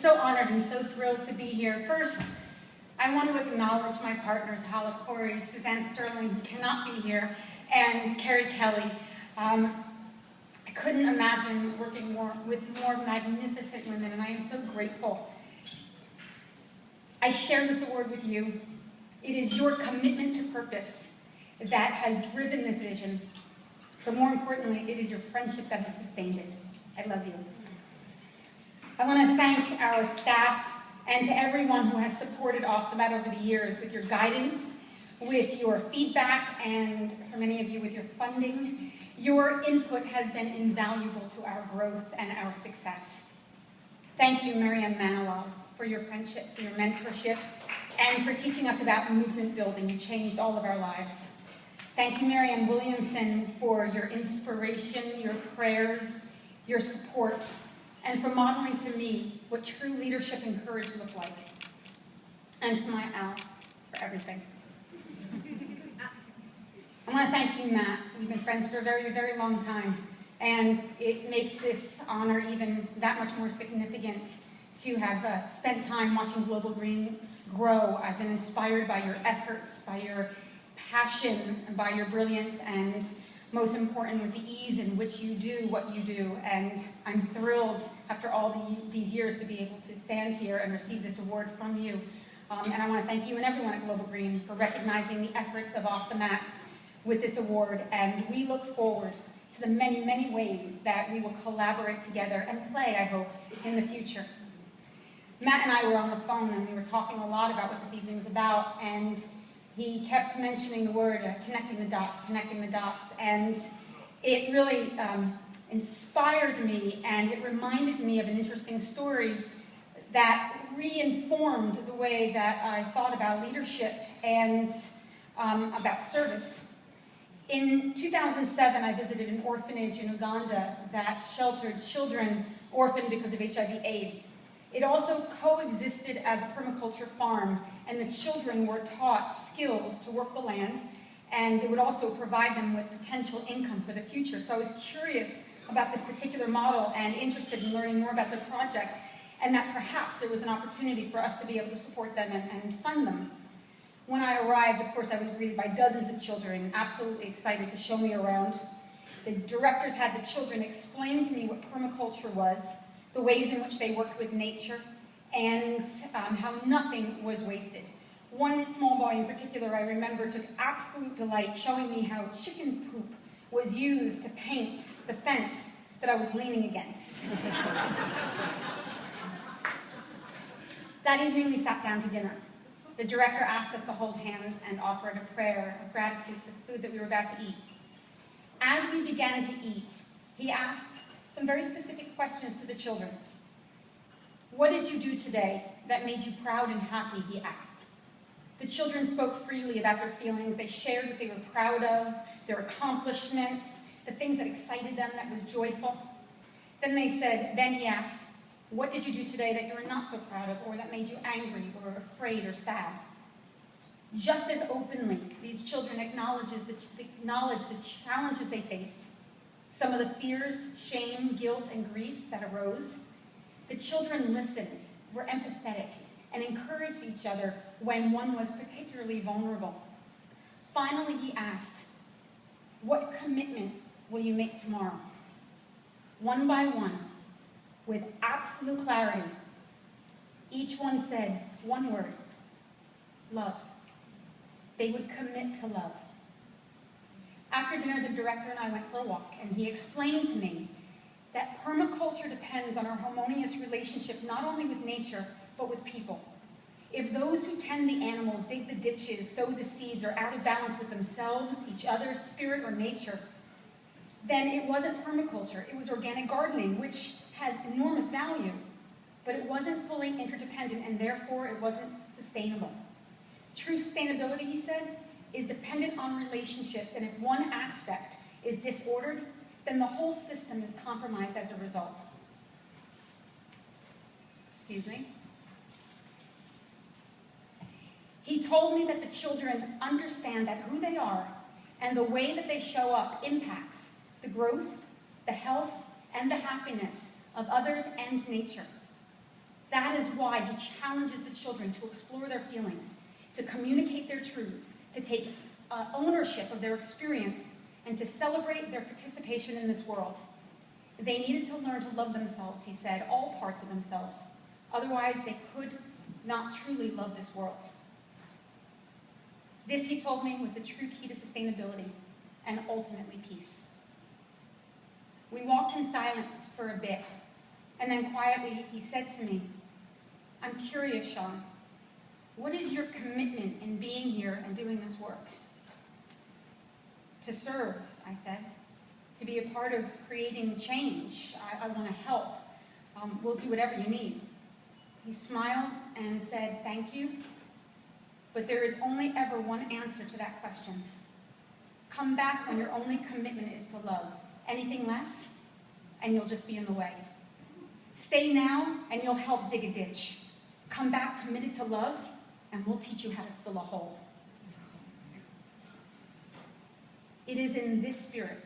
so honored and so thrilled to be here. First, I want to acknowledge my partners, Hala Corey, Suzanne Sterling, who cannot be here, and Carrie Kelly. I couldn't imagine working with more magnificent women, and I am so grateful. I share this award with you. It is your commitment to purpose that has driven this vision, but more importantly, it is your friendship that has sustained it. I love you. I want to thank our staff and to everyone who has supported Off the Mat over the years with your guidance, with your feedback, and for many of you with your funding. Your input has been invaluable to our growth and our success. Thank you, Marianne Manilov, for your friendship, for your mentorship, and for teaching us about movement building. You changed all of our lives. Thank you, Marianne Williamson, for your inspiration, your prayers, your support, and for modeling to me what true leadership and courage look like. And to my Al, for everything. I want to thank you, Matt. We've been friends for a very, very long time, and it makes this honor even that much more significant to have spent time watching Global Green grow. I've been inspired by your efforts, by your passion, by your brilliance, and most important, with the ease in which you do what you do. And I'm thrilled, after all these years, to be able to stand here and receive this award from you. And I want to thank you and everyone at Global Green for recognizing the efforts of Off the Mat with this award. And we look forward to the many, many ways that we will collaborate together and play, I hope, in the future. Matt and I were on the phone, and we were talking a lot about what this evening was about, and he kept mentioning the word connecting the dots, and it really inspired me, and it reminded me of an interesting story that reinformed the way that I thought about leadership and about service. In 2007, I visited an orphanage in Uganda that sheltered children orphaned because of HIV/AIDS. It also coexisted as a permaculture farm, and the children were taught skills to work the land, and it would also provide them with potential income for the future. So I was curious about this particular model and interested in learning more about their projects, and that perhaps there was an opportunity for us to be able to support them and fund them. When I arrived, of course, I was greeted by dozens of children, absolutely excited to show me around. The directors had the children explain to me what permaculture was, the ways in which they worked with nature, and how nothing was wasted. One small boy in particular I remember took absolute delight showing me how chicken poop was used to paint the fence that I was leaning against. That evening we sat down to dinner. The director asked us to hold hands and offered a prayer of gratitude for the food that we were about to eat. As we began to eat, he asked some very specific questions to the children. What did you do today that made you proud and happy, he asked. The children spoke freely about their feelings. They shared what they were proud of, their accomplishments, the things that excited them, that was joyful. Then he asked, what did you do today that you were not so proud of, or that made you angry, or afraid, or sad? Just as openly, these children acknowledged the challenges they faced, some of the fears, shame, guilt, and grief that arose. The children listened, were empathetic, and encouraged each other when one was particularly vulnerable. Finally, he asked, what commitment will you make tomorrow? One by one, with absolute clarity, each one said one word: love. They would commit to love. After dinner, the director and I went for a walk, and he explained to me that permaculture depends on our harmonious relationship not only with nature, but with people. If those who tend the animals, dig the ditches, sow the seeds, are out of balance with themselves, each other, spirit, or nature, then it wasn't permaculture, it was organic gardening, which has enormous value, but it wasn't fully interdependent, and therefore it wasn't sustainable. True sustainability, he said, is dependent on relationships, and if one aspect is disordered, then the whole system is compromised as a result. Excuse me. He told me that the children understand that who they are and the way that they show up impacts the growth, the health, and the happiness of others and nature. That is why he challenges the children to explore their feelings, to communicate their truths, to take ownership of their experience, and to celebrate their participation in this world. They needed to learn to love themselves, he said, all parts of themselves. Otherwise, they could not truly love this world. This, he told me, was the true key to sustainability and ultimately peace. We walked in silence for a bit, and then quietly he said to me, "I'm curious, Seane, what is your commitment in being here and doing this work?" "To serve," I said. "To be a part of creating change. I want to help. We'll do whatever you need." He smiled and said, "Thank you, but there is only ever one answer to that question. Come back when your only commitment is to love. Anything less, and you'll just be in the way. Stay now, and you'll help dig a ditch. Come back committed to love, and we'll teach you how to fill a hole." It is in this spirit,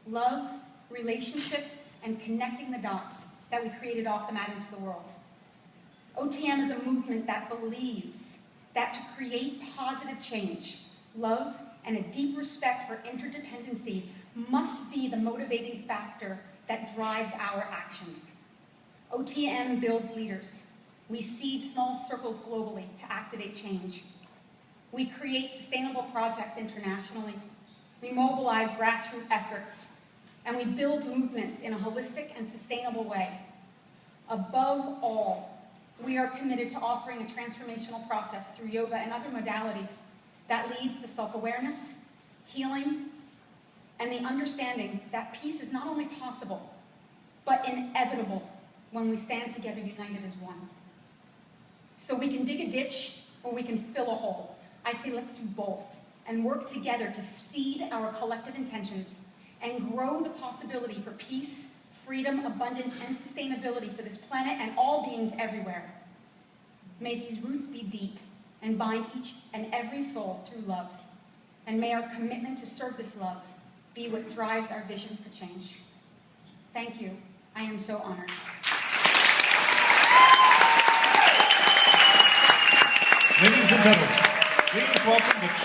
love, relationship, and connecting the dots, that we created Off the Mat into the world. OTM is a movement that believes that to create positive change, love, and a deep respect for interdependency must be the motivating factor that drives our actions. OTM builds leaders. We seed small circles globally to activate change. We create sustainable projects internationally. We mobilize grassroots efforts, and we build movements in a holistic and sustainable way. Above all, we are committed to offering a transformational process through yoga and other modalities that leads to self-awareness, healing, and the understanding that peace is not only possible, but inevitable when we stand together united as one. So we can dig a ditch or we can fill a hole. I say let's do both and work together to seed our collective intentions and grow the possibility for peace, freedom, abundance, and sustainability for this planet and all beings everywhere. May these roots be deep and bind each and every soul through love. And may our commitment to serve this love be what drives our vision for change. Thank you. I am so honored. Ladies and gentlemen, please welcome the chair.